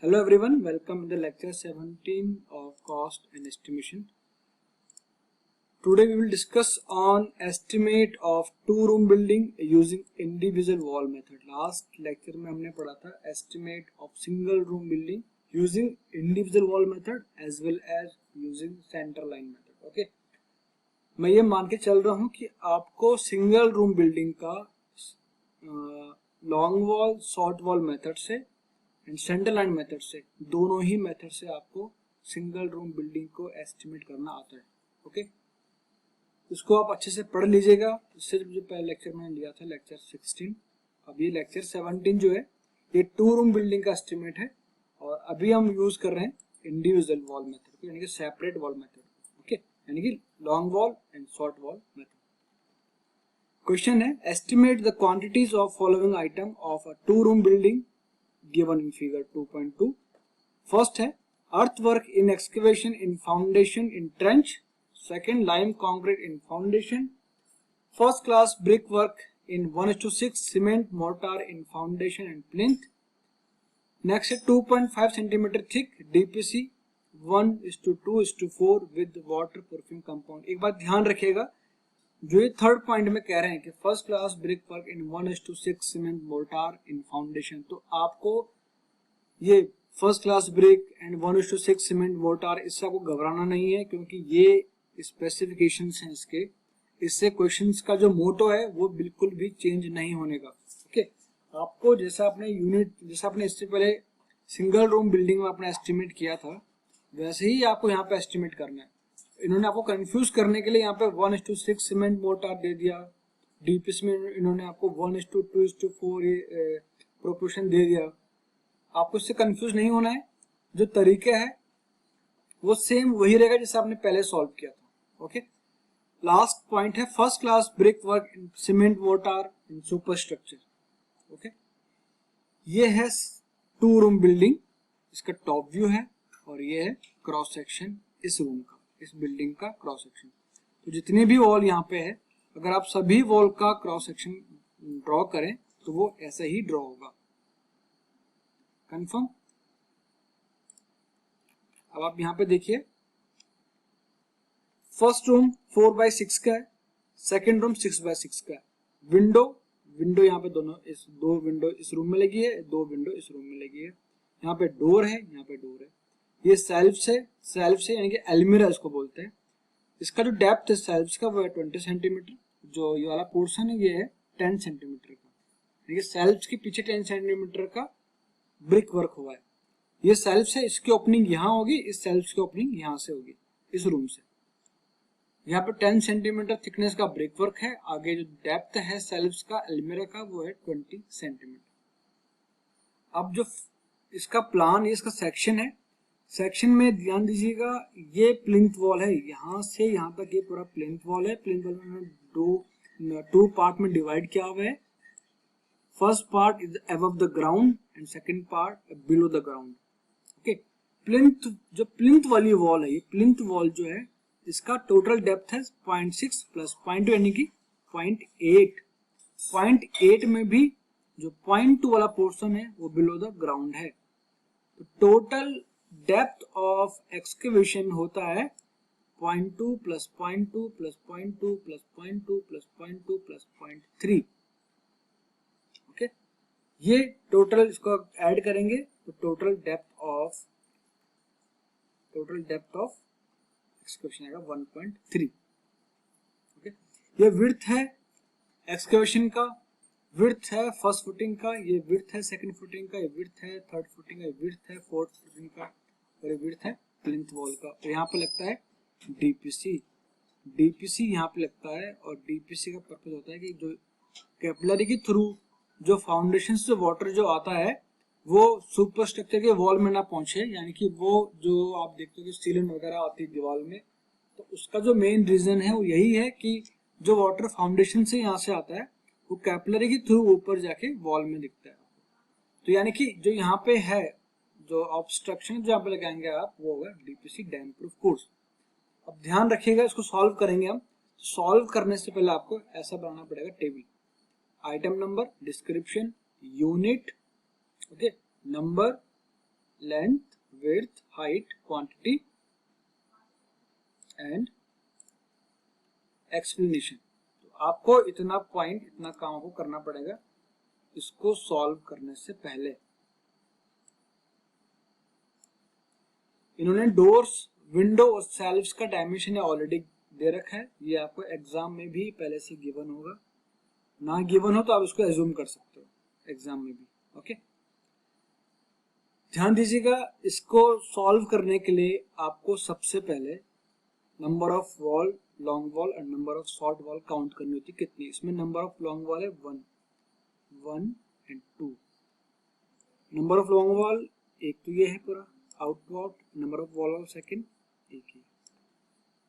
Hello everyone, welcome to the lecture 17 of cost and estimation. Today we will discuss on estimate of two-room building using individual wall method. Last lecture में हमने पढ़ा था estimate of single room building using individual wall method as well as using center line method. Okay, मैं ये मान के चल रहा हूँ कि आपको सिंगल रूम बिल्डिंग का long wall short wall method से एंड सेंटर लाइन मेथड से, दोनों ही मेथड से आपको सिंगल रूम बिल्डिंग को एस्टिमेट करना आता है. ओके, इसको आप अच्छे से पढ़ लीजिएगा. इससे जो पहले लेक्चर मैंने लिया था लेक्चर 16, अब ये लेक्चर 17 जो है ये टू रूम बिल्डिंग का एस्टिमेट है और अभी हम यूज कर रहे हैं इंडिविजुअल वॉल मेथड, यानी कि सेपरेट वॉल मेथड. ओके, यानी कि long wall and short wall method. Question है estimate the quantities of following item of a two room building given in figure 2.2. First है earthwork in excavation in foundation in trench. Second, lime concrete in foundation. First class brickwork in 1:6 cement mortar in foundation and plinth. Next है 2.5 cm thick DPC 1:2:4 with waterproofing compound. एक बात ध्यान रखिएगा, जो ये third point में कह रहे हैं कि फर्स्ट क्लास ब्रिक वर्क इन 1:6 सीमेंट मोर्टार इन फाउंडेशन, तो आपको ये first class brick and 1:6 cement mortar इससे आपको घबराना नहीं है, क्योंकि ये स्पेसिफिकेशंस हैं इसके. इससे क्वेश्चंस का जो मोटो है वो बिल्कुल भी चेंज नहीं होने का. ओके, आपको जैसा आपने इससे पहले सिंगल रूम बिल्डिंग में अपना एस्टिमेट किया था, वैसे ही आपको यहाँ पे एस्टिमेट करना है. इन्होंने आपको कंफ्यूज करने के लिए यहाँ पे 1:6 सीमेंट मोर्टार दे दिया. डीपीएस में इन्होंने आपको 1:2:4 प्रोपोर्शन दे दिया. आपको इससे कंफ्यूज नहीं होना है. जो तरीका है वो सेम वही रहेगा जैसे आपने पहले सॉल्व किया था. ओके, लास्ट पॉइंट है फर्स्ट क्लास ब्रिक वर्क इन सीमेंट मोर्टार इन सुपर स्ट्रक्चर. ओके, ये है टू रूम बिल्डिंग, इसका टॉप व्यू है और ये है क्रॉस सेक्शन इस रूम का, इस बिल्डिंग का क्रॉस सेक्शन. तो जितने भी वॉल यहाँ पे है, अगर आप सभी वॉल का क्रॉस सेक्शन ड्रॉ करें तो वो ऐसा ही ड्रॉ होगा. कंफर्म. अब आप यहाँ पे देखिए, फर्स्ट रूम 4/6 का है, सेकेंड रूम 6/6 का है. विंडो यहाँ पे दो विंडो इस रूम में लगी है, दो विंडो इस रूम में लगी है. यहाँ पे डोर है, यहाँ पे डोर है. ये सेल्फ से यानी कि एल्मिरा इसको बोलते हैं. इसका जो डेप्थ है सेल्फ का वो है 20 सेंटीमीटर. जो ये वाला पोर्शन है ये है 10 सेंटीमीटर का, यानी कि सेल्फ के पीछे 10 सेंटीमीटर का ब्रिक वर्क हुआ है. ये सेल्फ से, इसकी ओपनिंग यहाँ होगी, इस सेल्फ की ओपनिंग यहाँ से होगी इस रूम से. यहाँ पे 10 सेंटीमीटर थिकनेस का ब्रिक वर्क है. आगे जो डेप्थ है सेल्फ का एल्मिरा का वो है 20 सेंटीमीटर. अब जो इसका प्लान, ये इसका सेक्शन है, सेक्शन में ध्यान दीजिएगा, ये प्लिंथ वॉल है, यहाँ से यहाँ तक ये पूरा प्लिंथ वॉल है. प्लिंथ वॉल में टू पार्ट में डिवाइड किया हुआ है. First part is above the ground and second part below the ground. Okay, plinth वाली वॉल है, ये प्लिंथ वॉल जो है इसका टोटल डेप्थ है 0.6 प्लस 0.2 यानी कि 0.8. 0.8 में भी जो 0.2 वाला पोर्शन है वो बिलो द ग्राउंड है. तो टोटल डेप्थ ऑफ एक्सकेवेशन होता है 0.2 plus 0.2 plus 0.2 plus 0.2 plus 0.2 plus 0.3. Okay, ये टोटल इसको ऐड करेंगे तो टोटल डेप्थ ऑफ एक्सकेवेशन आएगा 1.3. ओके, ये विड्थ है एक्सकेवेशन का, विड्थ है फर्स्ट फुटिंग का, ये विड्थ है सेकंड फुटिंग का, ये विड्थ है थर्ड फुटिंग का, ये विड्थ है फोर्थ फुटिंग का, और ये विड्थ है प्लिंथ वॉल का. तो यहाँ पे लगता है डीपीसी यहाँ पे लगता है. और डीपीसी का पर्पज होता है कि जो कैपिलरी के थ्रू जो फाउंडेशन से वाटर जो आता है वो सुपर स्ट्रक्चर के वॉल में ना पहुंचे, यानी कि वो जो आप देखते हो कि सीलन वगैरह आती है दीवार में, तो उसका जो मेन रीजन है वो यही है कि जो वाटर फाउंडेशन से यहाँ से आता है वो कैपिलरी के थ्रू ऊपर जाके वॉल में दिखता है. तो यानी कि जो यहाँ पे है, जो ऑब्स्ट्रक्शन जो यहाँ पे लगाएंगे आप, वो होगा डीपीसी डैम प्रूफ कोर्स. अब ध्यान रखिएगा, इसको सॉल्व करेंगे हम. सॉल्व करने से पहले आपको ऐसा बनाना पड़ेगा table. Item number, description, unit, okay, number, length, width, height, quantity and explanation. तो आपको इतना पॉइंट, इतना काम आपको करना पड़ेगा इसको सॉल्व करने से पहले। इन्होंने डोर्स, विंडो और शेल्व्स का डायमेंशन ऑलरेडी दे रखा है, ये आपको एग्जाम में भी पहले से गिवन होगा, ना गिवन हो तो आप इसको एज्यूम कर सकते हो एग्जाम में भी। ओके, ध्यान दीजिएगा, इसको सॉल्व करने के लिए आपको सबसे पहले number of wall, long wall और number of short wall count करनी होती है कितनी। इसमें नंबर ऑफ लॉन्ग वॉल है 1 and 2। Number of long wall एक तो ये है पूरा outward, number of wall of second एक ही,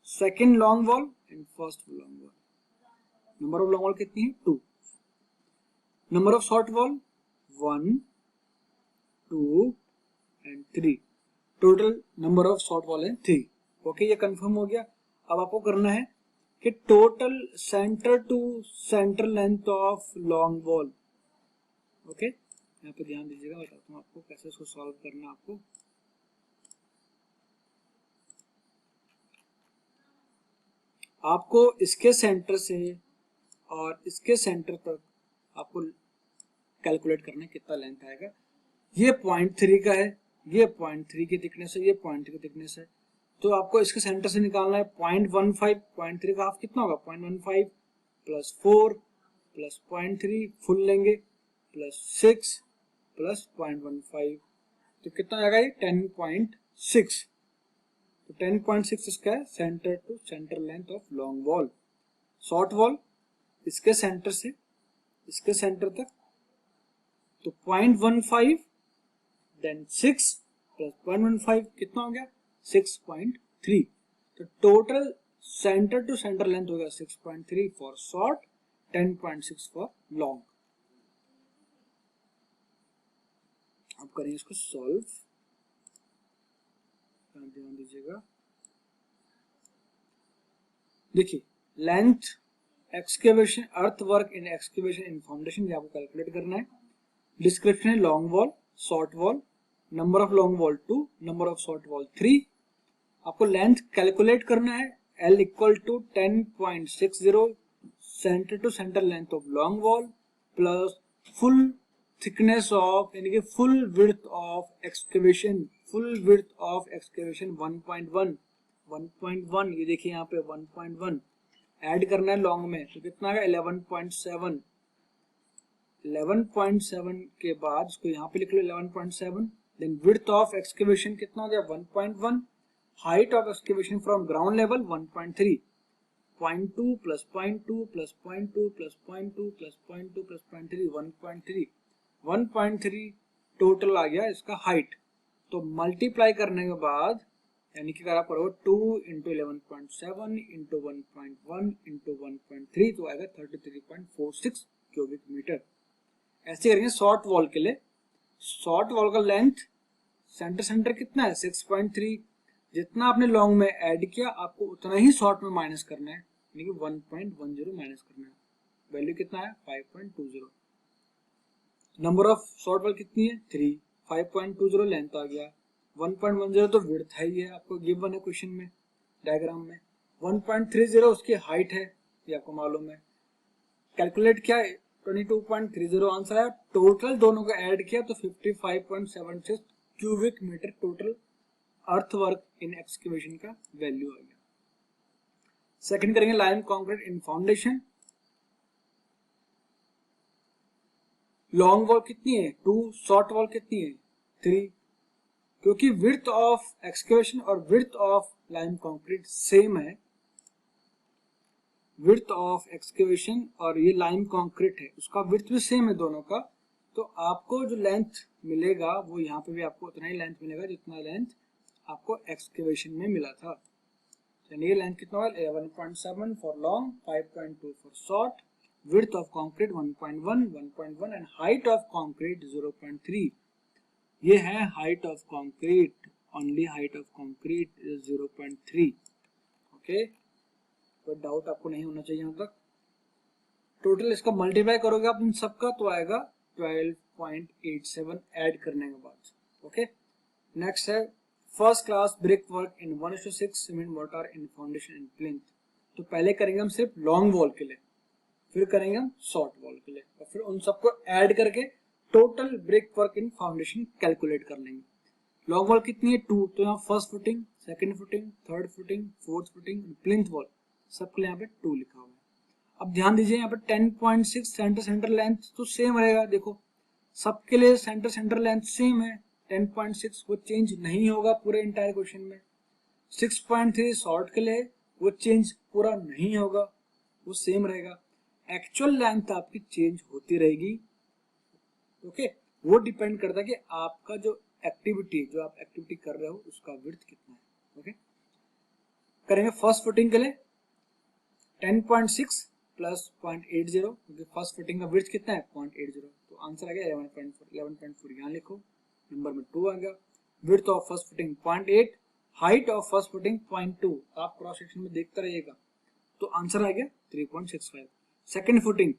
second long wall and first long wall. Number of long wall कितनी है 2। Number of short wall 1, 2 and 3। Total number of short wall है 3। ओके, ये कंफर्म हो गया। अब आपको करना है कि total centre to centre length of long wall. Okay, यहाँ पे ध्यान दीजिएगा, बताता हूँ आपको कैसे इसको सॉल्व करना है। आपको इसके सेंटर से और इसके सेंटर तक आपको कैलकुलेट करना है कितना लेंथ आएगा। ये 0.3 का है, ये 0.3 की थिकनेस है, ये 0.3 की थिकनेस है, तो आपको इसके सेंटर से निकालना है 0.15। 0.3 का हाफ कितना होगा 0.15 प्लस 4 प्लस 0.3 फुल लेंगे प्लस 6 प्लस 0.15, तो कितना आएगा ये 10.6। तो 10.6 इसका है centre to centre length of long wall. Short wall इसके सेंटर से इसके सेंटर तक, तो 0.15 देन 6 प्लस 0.15 कितना हो गया 6.3। तो total centre to centre length हो गया 6.3 फॉर शॉर्ट, 10.6 फॉर लॉन्ग। अब करेंगे इसको सॉल्व, ध्यान दीजिएगा। देखिए, length excavation, earth work in excavation in foundation, ये आपको कैलकुलेट करना है। डिस्क्रिप्शन है long wall, short wall, number of long wall 2, number of short wall 3। आपको लेंथ कैलकुलेट करना है, L equal to 10.60 centre to centre length of long wall plus full thickness of, यानी कि full width of excavation, full width of excavation 1.1, ये देखिए यहाँ पे 1.1 add करना है लॉन्ग में, तो कितना है 11.7। 11.7 के बाद इसको यहाँ पे लिख लो 11.7। देन विड्थ ऑफ एक्सकेवेशन कितना हो गया 1.1, height of excavation from ground level 1.3, 0.2 plus 0.2 plus 0.2 plus 0.2 plus 0.2 plus 0.3, 1.3, 1.3 total आ गया इसका हाइट। तो मल्टीप्लाई करने के बाद यानी कि करा पड़ेगा 2 इंटू 11.7 इंटू 1.1 इंटू 1.3, तो आएगा 33.46 क्यूबिक मीटर। ऐसे करेंगे शॉर्ट वॉल के लिए। शॉर्ट वॉल का लेंथ सेंटर सेंटर कितना है 6.3, जितना आपने लॉन्ग में ऐड किया आपको उतना ही शॉर्ट में माइनस करना है, यानी कि 1.10 माइनस करना है। वैल्यू कितना है 5.20। नंबर ऑफ शॉर्ट वॉल कितनी है 3, 5.20 लेंथ आ गया, 1.10 तो विड्थ है, ये आपको गिवन है क्वेश्चन में डायग्राम में, 1.30 उसकी हाइट है, ये आपको मालूम है। कैलकुलेट किया 22.30 आंसर है। टोटल दोनों को ऐड किया तो 55.76 cubic metre total earth work in excavation का वैल्यू आ गया। सेकंड करेंगे lime concrete in foundation. Long wall कितनी है 2, शॉर्ट वॉल कितनी है 3, क्योंकि विड्थ ऑफ एक्सकेवेशन और width of lime concrete same है, विड्थ ऑफ एक्सकेवेशन और ये लाइम कंक्रीट है उसका विड्थ भी सेम है दोनों का, तो आपको जो लेंथ मिलेगा वो यहाँ पे भी आपको उतना ही लेंथ मिलेगा जितना लेंथ आपको एक्सकेवेशन में मिला था। यानी ये लेंथ कितना होगा 11.7 for long, 5.2 for short, width of concrete 1.1 and height of concrete 0.3। ये है height of concrete, only height of concrete is 0.3। Okay, कोई डाउट आपको नहीं होना चाहिए यहाँ तक। टोटल इसका मल्टीप्लाई करोगे आप इन सबका तो आएगा 12.87 ऐड करने के बाद। ओके, नेक्स्ट है first class brick work in 1:6 cement mortar in foundation and plinth. तो पहले करेंगे हम सिर्फ लॉन्ग वॉल के लिए, फिर करेंगे हम शॉर्ट वॉल के लिए, और फिर उन सबको ऐड करके total brick work in foundation calculate कर लेंगे। लॉन्ग वॉल कितनी है 2, तो यहाँ first footing, second footing, third footing, fourth footing, plinth wall सबके लिए यहाँ पे 2 लिखा हुआ है। अब ध्यान दीजिए यहाँ पे 10.6 सेंटर लेंथ तो सेम रहेगा। देखो सबके लिए सेंटर लेंथ सेम है 10.6, वो चेंज नहीं होगा पूरे इंटायर क्वेश्चन में। 6.3 शॉर्ट के लिए वो चेंज पूरा नहीं होगा, वो सेम रहेगा। एक्चुअल लेंथ आपकी चेंज होती रहेगी। ओके, वो डिपेंड करता है कि आपका जो आप एक्टिविटी कर रहे हो उसका विड्थ कितना है। ओके, करेंगे फर्स्ट फुटिंग के लिए 10.6 प्लस 0.80, क्योंकि फर्स्ट फुटिंग का विड्थ कितना है 0.80, तो आंसर आ गया 11.4 यहाँ लिखो, नंबर में 2 आ गया। Width of first footing 0.8, height of first footing 0.2, आप क्रॉस सेक्शन में देखते रहिएगा, तो आंसर आ गया 3.65। सेकंड फुटिंग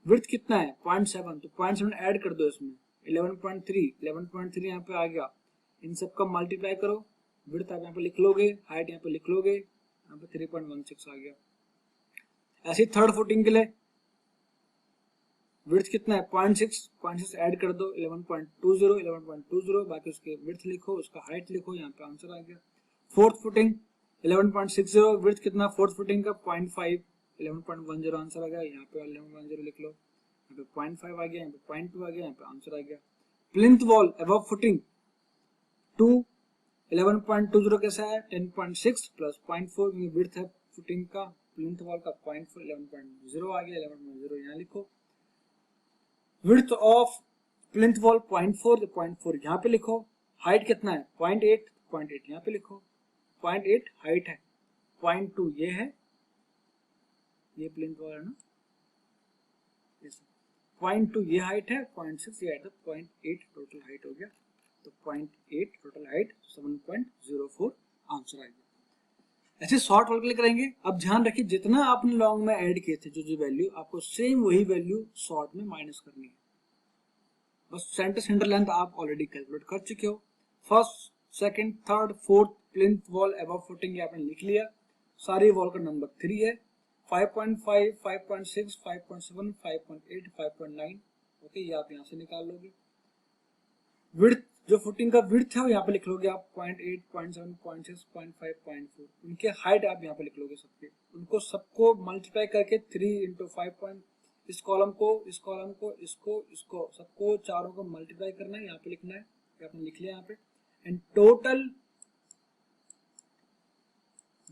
विड्थ कितना है 0.7, तो 0.7 ऐड कर दो इसमें 11.3 यहाँ पे आ गया। इन सब का मल्टीप्लाई करो, विड्थ आप यहाँ पे लिख लोगे, हाइट यहाँ पे लिख लोगे, यहाँ पे 3.16 आ गया। ऐसे थर्ड फुटिंग के लिए विड्थ कितना है 0.6 ऐड कर दो 11.20, बाकी उसके विड्थ लिखो, उसका हाइट लिखो, यहाँ पे आंसर आ गया। फोर्थ फुटिंग 11.60, विड्थ कितना फोर्थ फुटिंग का 0.5, 11.10 आंसर आ गया, यहाँ पे 11.10 लिख लो, यहाँ पे 0.5 आ गया, यहाँ पे 0.2 आ गया, यहाँ पे आंसर आ गया। प्लिंथ वॉल अबव फुटिंग 2, 11.20 कैसा है 10.6 प्लस 0.4, विड्थ है फुटिंग का प्लिंथ वॉल का 0.4, 11.0 आ गया, 11.0 यहाँ लिखो। विड्थ ऑफ प्लिंथ वॉल 0.4, 0.4 यहाँ पे लिखो। हाइट कितना है 0.8 यहाँ पे लिखो, 0.8 हाइट है, 0.2 ये है, ये प्लिंथ वॉल है ना, 0.2 ये हाइट है, 0.6 ये हाइट है, 0.8 टोटल हाइट हो गया, तो 0.8 टोटल हाइट 7.04 आंसर आ गया। ऐसे शॉर्ट वॉल के लिए करेंगे। अब ध्यान रखिए जितना आपने लॉन्ग में ऐड किए थे जो वैल्यू, आपको सेम वही वैल्यू शॉर्ट में माइनस करनी है। बस सेंटर लेंथ आप ऑलरेडी कैलकुलेट कर चुके हो। First, second, third, fourth plinth wall above footing आपने लिख लिया। सारी वॉल का नंबर 3 है, 5.5, 5.6, 5.7, 5.8, 5.9। ओके, ये आप यहाँ से निकाल लोगे। विड्थ जो फुटिंग का विड्थ है वो यहाँ पे लिख लोगे आप 0.8, 0.7, 0.6, 0.5, 0.4। उनके हाइट आप यहाँ पे लिख लोगे सबके, उनको सबको मल्टीप्लाई करके 3 इंटू 5, इस कॉलम को, इस कॉलम को, इसको सबको चारों को मल्टीप्लाई करना है, यहाँ पे लिखना है, आपने लिख लिया यहाँ पे। And total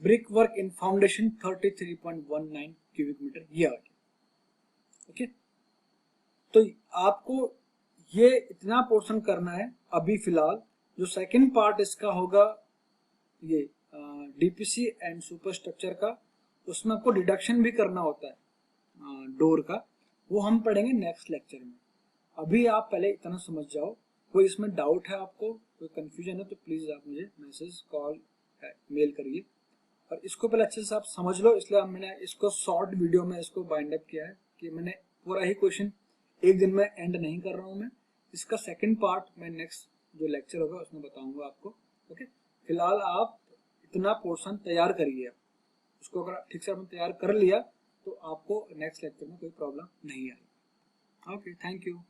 brick work in foundation 33.19 cubic metre ये आ गया। ओके, तो आपको ये इतना पोर्शन करना है अभी फिलहाल। जो सेकंड पार्ट इसका होगा ये डीपीसी एंड सुपर स्ट्रक्चर का, उसमें आपको डिडक्शन भी करना होता है डोर का, वो हम पढ़ेंगे नेक्स्ट लेक्चर में। अभी आप पहले इतना समझ जाओ। कोई इसमें डाउट है आपको, कोई कंफ्यूजन है तो प्लीज आप मुझे मैसेज, कॉल, मेल करिए। और इसको पहले अच्छे से आप समझ लो, इसलिए मैंने इसको शॉर्ट वीडियो में इसको बाइंड अप किया है कि मैंने पूरा ही क्वेश्चन एक दिन में एंड नहीं कर रहा हूं मैं। इसका सेकंड पार्ट मैं नेक्स्ट जो लेक्चर होगा उसमें बताऊंगा आपको। ओके, फिलहाल आप इतना पोर्शन तैयार करिए, उसको अगर ठीक से आपने तैयार कर लिया तो आपको नेक्स्ट लेक्चर में कोई प्रॉब्लम नहीं आएगी। Okay, thank you.